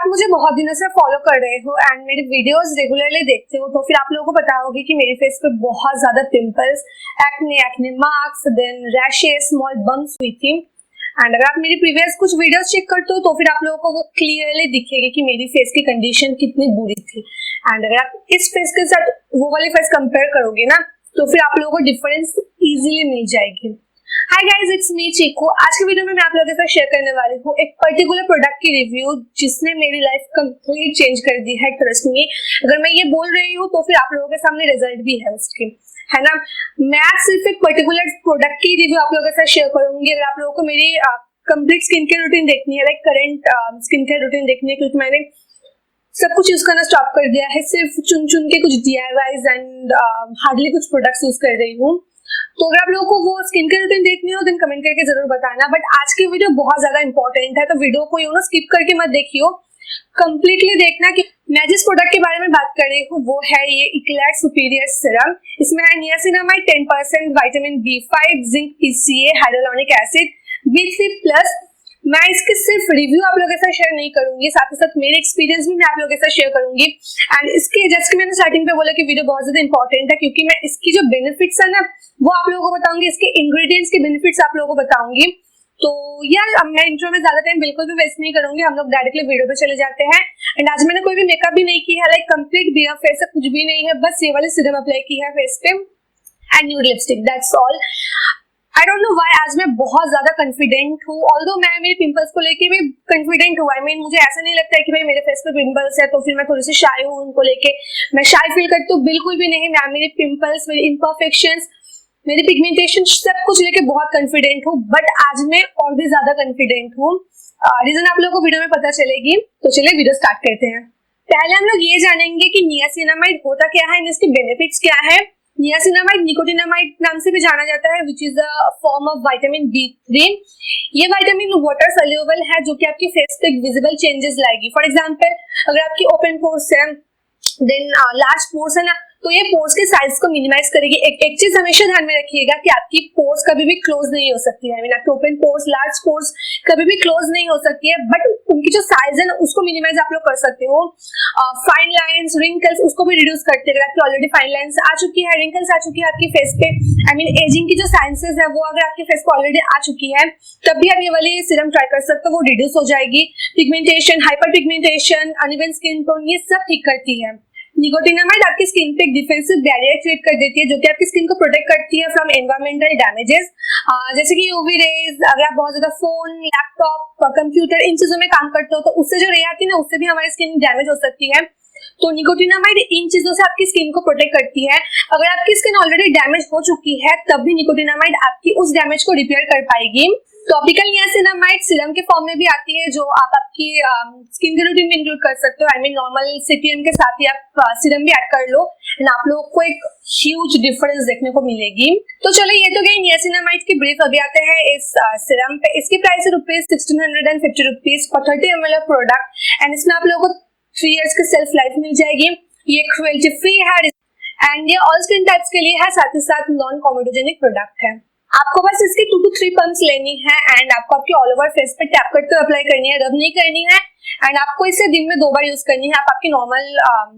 मुझे बहुत दिनों से फॉलो कर रहे हो एंड मेरे वीडियोस रेगुलरली देखते हो तो फिर आप लोगों को पता होगी कि मेरे फेस पे बहुत ज्यादा pimples, acne marks, then rashes, small bumps हुई थी। एंड अगर आप मेरी प्रीवियस कुछ वीडियोस चेक करते हो तो फिर आप लोगों को वो क्लियरली दिखेगी कि मेरी फेस की कंडीशन कितनी बुरी थी। एंड अगर आप इस फेस के साथ वो वाली फेस कंपेयर करोगे ना तो फिर आप लोगों को डिफरेंस इजीली मिल जाएगी। हाय गाइस, इट्स मी चीकू। आज के वीडियो में मैं आप लोगों के साथ शेयर करने वाली हूँ एक पर्टिकुलर प्रोडक्ट की रिव्यू जिसने मेरी लाइफ कंप्लीट चेंज कर दी है। ट्रस्ट मी, अगर मैं ये बोल रही हूँ तो फिर आप लोगों के सामने रिजल्ट भी है उसके, है ना। मैं आज सिर्फ एक पर्टिकुलर प्रोडक्ट की रिव्यू आप लोगों के साथ शेयर करूंगी। अगर आप लोगों को मेरी कंप्लीट स्किन केयर रूटीन देखनी है, like current skin care routine देखनी है, क्योंकि मैंने सब कुछ यूज करना स्टॉप कर दिया है, सिर्फ चुन के कुछ DIYs एंड हार्डली कुछ प्रोडक्ट्स यूज कर रही हूँ। तो अगर आप लोगों को वो स्किन केयर रूटीन देखनी हो देन कमेंट करके जरूर बताना। बट आज की वीडियो बहुत ज्यादा इंपॉर्टेंट है तो वीडियो को स्किप करके मत देखियो, कंप्लीटली देखना। कि मैं जिस प्रोडक्ट के बारे में बात कर रही हूँ वो है ये एक्लेट सुपीरियर सीरम। इसमें है niacinamide 10%, vitamin B5, zinc, PCA, hyaluronic acid, B3+। मैं इसके सिर्फ रिव्यू आप लोगों के साथ शेयर नहीं करूंगी, साथ ही साथ मेरे एक्सपीरियंस भी मैं आप लोगों के साथ शेयर करूंगी। एंड इसके जस्ट मैंने स्टार्टिंग पे बोला कि वीडियो बहुत ज्यादा इंपॉर्टेंट है क्योंकि मैं इसकी जो बेनिफिट्स है ना वो आप लोगों को बताऊंगी, इसके इंग्रेडिएंट्स के बेनिफिट्स आप लोगों को बताऊंगी। तो यार अब मैं इंट्रो में ज्यादा टाइम बिल्कुल भी वेस्ट नहीं करूंगी, हम लोग डायरेक्टली वीडियो पे चले जाते हैं। एंड आज मैंने कोई भी मेकअप भी नहीं किया है, लाइक कंप्लीट बियर फेस, कुछ भी नहीं है, बस ये वाली सीरम अप्लाई की है फेस पे and nude lipstick, that's all. I don't know why आज मैं बहुत ज्यादा कॉन्फिडेंट हूँ। ऑल्दो मैं मेरे पिंपल्स को लेके भी कॉन्फिडेंट हूँ। आई मीन मुझे ऐसा नहीं लगता है कि भाई मेरे फेस पे पिंपल्स है तो फिर मैं थोड़ी सी शाय हूँ उनको लेके, मैं शाय फील करती हूँ, बिल्कुल भी नहीं। मैं मेरे पिंपल्स, मेरे इम्परफेक्शंस, मेरी पिगमेंटेशन सब कुछ लेके बहुत कॉन्फिडेंट हूँ। बट आज मैं और भी ज्यादा कॉन्फिडेंट हूँ। रीजन आप लोगों को वीडियो में पता चलेगी। तो चलिए वीडियो स्टार्ट करते हैं। पहले हम लोग ये जानेंगे कि नियासिनामाइड होता क्या है, इसके बेनिफिट्स क्या है। नियासिनामाइड निकोटिनामाइड नाम से भी जाना जाता है, which is a form of vitamin B3। ये विटामिन वाटर सोल्यूबल है जो कि आपकी फेस पे विजिबल चेंजेस लाएगी। फॉर एग्जांपल, अगर आपकी ओपन पोर्स है, देन लार्ज पोर्स है ना, तो ये पोर्स के साइज को मिनिमाइज करेगी। एक चीज हमेशा ध्यान में रखिएगा कि आपकी पोर्स कभी भी क्लोज नहीं हो सकती है। आई मीन आपकी ओपन पोर्स, लार्ज पोर्स कभी भी क्लोज नहीं हो सकती है, बट उनकी जो साइज है ना उसको मिनिमाइज आप लोग कर सकते हो। फाइन लाइंस, रिंकल्स उसको भी रिड्यूस करते हैं। अगर आपकी ऑलरेडी फाइन लाइंस आ चुकी है, रिंकल्स आ चुकी है आपकी फेस पे, आई मीन एजिंग की जो साइंसेस है वो अगर आपकी फेस पे ऑलरेडी आ चुकी है तब भी आप ये वाली सीरम ट्राई कर सकते हो, वो रिड्यूस हो जाएगी। Pigmentation, hyper pigmentation, uneven skin tone, ये सब ठीक करती है। निकोटिनामाइड आपकी स्किन पे एक डिफेंसिव बैरियर क्रिएट कर देती है जो कि आपकी स्किन को प्रोटेक्ट करती है फ्रॉम एनवायरमेंटल डैमेजेस, जैसे कि यूवी रेज। अगर आप बहुत ज्यादा फोन, लैपटॉप, कंप्यूटर इन चीजों में काम करते हो तो उससे जो रे आती है ना उससे भी हमारी स्किन डैमेज हो सकती है। तो निकोटिनामाइड इन चीजों से आपकी स्किन को प्रोटेक्ट करती है। अगर आपकी स्किन ऑलरेडी डैमेज हो चुकी है तब भी निकोटिनामाइड आपकी उस डैमेज को रिपेयर कर पाएगी। टॉपिकल नियासिनामाइड सीरम के फॉर्म में भी आती है जो आप आपकी स्किन के रूटीन में इंक्लूड कर सकते हो। आई मीन नॉर्मल CPM के साथ ही आप सीरम भी ऐड कर लो एंड आप लोगों को एक ह्यूज डिफरेंस देखने को मिलेगी। तो चलो ये तो गई नियासिनामाइड की ब्रीफ। अभी आते हैं इस सीरम पे। इसकी प्राइस है ₹1650 फॉर 30 ml प्रोडक्ट एंड इसमें आप लोगों को 3 years की सेल्फ लाइफ मिल जाएगी। ये क्रुएल्टी फ्री है एंड ये ऑल स्किन टाइप्स के लिए है, साथ ही साथ नॉन कॉमेडोजेनिक प्रोडक्ट है। आपको बस इसकी 2 to 3 पंप्स लेनी है एंड आपको आपके ऑल ओवर फेस पे टैप करते हुए अप्लाई करनी है, रब नहीं करनी है। एंड आपको इसे दिन में 2 बार यूज करनी है। आप आपकी नॉर्मल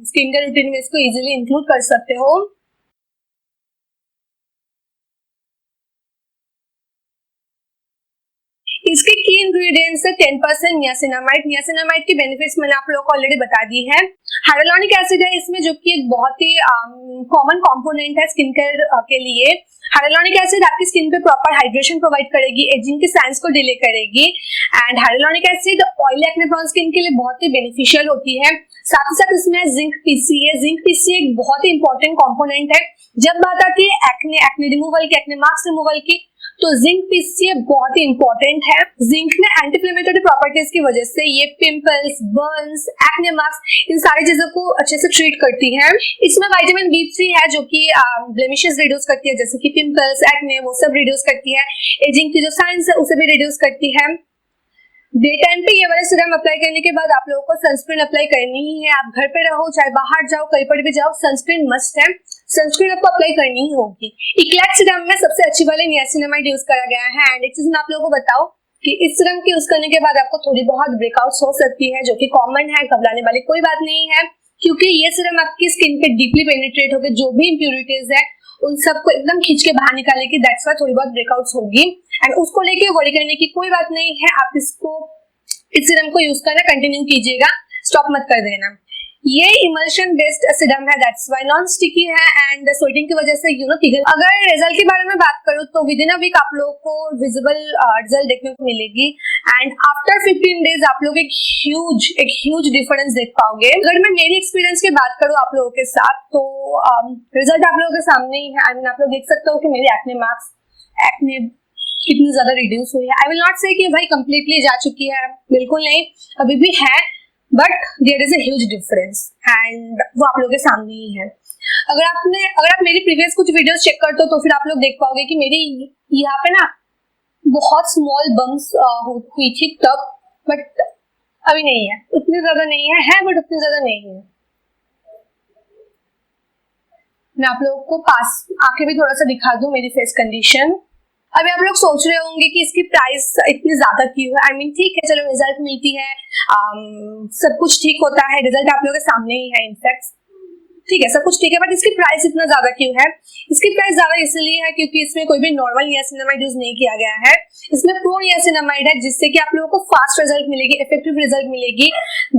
स्किन केयर रूटीन में इसको इजीली इंक्लूड कर सकते हो। इसके की इंग्रेडिएंट्स है 10% नियासिनामाइड। नियासिनामाइड की बेनिफिट्स मैंने आप लोगों को ऑलरेडी बता दी है। हाइड्रोलॉनिक एसिड है इसमें जो कि एक बहुत ही कॉमन कंपोनेंट है स्किन केयर के लिए। हाइड्रोलॉनिक एसिड आपकी स्किन पे प्रॉपर हाइड्रेशन प्रोवाइड करेगी, एजिंग के साइंस को डिले करेगी। And hyaluronic acid oily acne prone skin के लिए बहुत ही बेनिफिशियल होती है। साथ ही साथ इसमें जिंक PCA। जिंक PCA एक बहुत ही इंपॉर्टेंट कंपोनेंट है जब बात आती है एक्ने रिमूवल की, एक्ने मार्क्स रिमूवल की, तो जिंक PCA बहुत ही इंपॉर्टेंट है। जिंक में एंटी इन्फ्लेमेटरी प्रॉपर्टीज की वजह से ये pimples, Burns, acne marks in सारी चीजों को अच्छे से ट्रीट करती है। इसमें विटामिन B3 है जो कि ब्लेमिशेस रिड्यूस करती है, जैसे कि पिंपल्स, एक्ने, वो सब रिड्यूस करती है। एजिंग की जो साइंस है उसे भी रिड्यूस करती है। डे टाइम पे ये वाला सीरम अप्लाई करने के बाद आप लोगों को सनस्क्रीन अप्लाई करनी ही है। आप घर पे रहो चाहे बाहर जाओ, कहीं पर भी जाओ, सनस्क्रीन मस्ट है। सनस्क्रीन आपको अप्लाई करनी ही होगी। एक्लेट सीरम में सबसे अच्छी वाली नियासिनामाइड यूज करा गया है। एंड एक चीज मैं आप लोगों को बताऊं, कि इस सीरम के यूज करने के बाद आपको थोड़ी बहुत ब्रेकआउट्स हो सकती है, जो कि कॉमन है, घबराने वाली कोई बात नहीं है, क्योंकि ये सीरम आपकी स्किन पे डीपली पेनिट्रेट होकर जो भी इम्प्यूरिटीज है उन सबको एकदम खींच के बाहर निकालेगी। दैट्स व्हाई थोड़ी बहुत ब्रेकआउट्स होगी एंड उसको लेके वरी करने की कोई बात नहीं है। आप इस सीरम को यूज करना कंटिन्यू कीजिएगा, स्टॉप मत कर देना। ये इमल्शन बेस्ड सीरम है, दैट्स व्हाई नॉन स्टिकी है एंड स्वेटिंग की वजह से पिघल। अगर रिजल्ट के बारे में बात करूं तो विद इन अ वीक आप लोगों को विजिबल रिजल्ट देखने को मिलेगी एंड आफ्टर 15 डेज आप लोग एक ह्यूज डिफरेंस देख पाओगे। अगर मैं मेरी एक्सपीरियंस की बात करूं आप लोगों के साथ तो रिजल्ट आप लोगों के सामने ही है। आई मीन आप लोग देख सकते हो कि मेरी एक्ने मार्क्स एक्ने कितनी ज्यादा रिड्यूस हुई है। आई विल नॉट से कि भाई कंप्लीटली जा चुकी है, बिल्कुल नहीं, अभी भी है, but there is a huge difference and वो आप लोगों के सामने ही है। अगर आप मेरी प्रीवियस कुछ वीडियोस चेक करते हो तो फिर आप लोग देख पाओगे कि मेरी यहाँ पे ना बहुत स्मॉल बम्स हुई थी तब, बट अभी नहीं है, उतनी ज्यादा नहीं है बट उतनी ज्यादा नहीं है। मैं आप लोगों को पास आके भी थोड़ा सा दिखा दूं मेरी फेस कंडीशन। अभी आप लोग सोच रहे होंगे कि इसकी प्राइस इतनी ज्यादा क्यों है। आई मीन ठीक है, चलो रिजल्ट मिलती है, सब कुछ ठीक होता है, रिजल्ट आप लोगों के सामने ही है, इनफैक्ट ठीक है, सब कुछ ठीक है, बट इसकी प्राइस इतना ज्यादा क्यों है? इसकी प्राइस ज्यादा इसलिए है क्योंकि इसमें कोई भी नॉर्मल नियासिनामाइड यूज नहीं किया गया है, इसमें प्रो नियासिनामाइड है, जिससे कि आप लोगों को फास्ट रिजल्ट मिलेगी, इफेक्टिव रिजल्ट मिलेगी।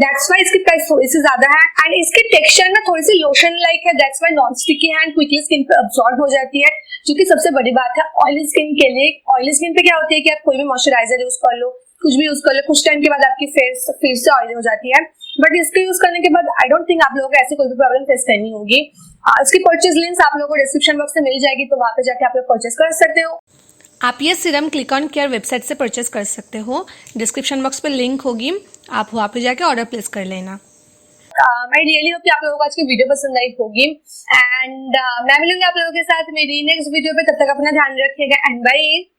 दैट्स व्हाई इसकी प्राइस थोड़ी सी ज्यादा है एंड इसकी टेक्सचर ना थोड़ी सी लोशन लाइक है। दैट्स व्हाई नॉन स्टिकी है एंड क्विकली स्किन पे अब्सॉर्ब हो जाती है, जो कि सबसे बड़ी बात है ऑयली स्किन के लिए। ऑयली स्किन पे क्या होती है कि आप कोई भी मॉइस्चराइजर यूज कर लो, कुछ भी यूज कर लो, कुछ टाइम के बाद आपकी फेस फिर से ऑयली हो जाती है, बट इसके यूज करने के बाद आई डोंट थिंक आप लोगों को ऐसी कोई भी प्रॉब्लम फेस करनी होगी। इसकी परचेज लिंक्स आप लोगों को डिस्क्रिप्शन बॉक्स में मिल जाएगी, तो वहां पे जाके आप लोग परचेज कर सकते हो। आप ये serum click on care website से परचेज कर सकते हो, डिस्क्रिप्शन बॉक्स पे लिंक होगी, आप वहाँ पे जाके ऑर्डर प्लेस कर लेना। मैं रियली होप कि आप लोगों को आज की वीडियो पसंद आई होगी एंड मैं मिलूंगी आप लोगों के साथ मेरी नेक्स्ट वीडियो पे। तब तक अपना ध्यान रखिएगा एंड बाय।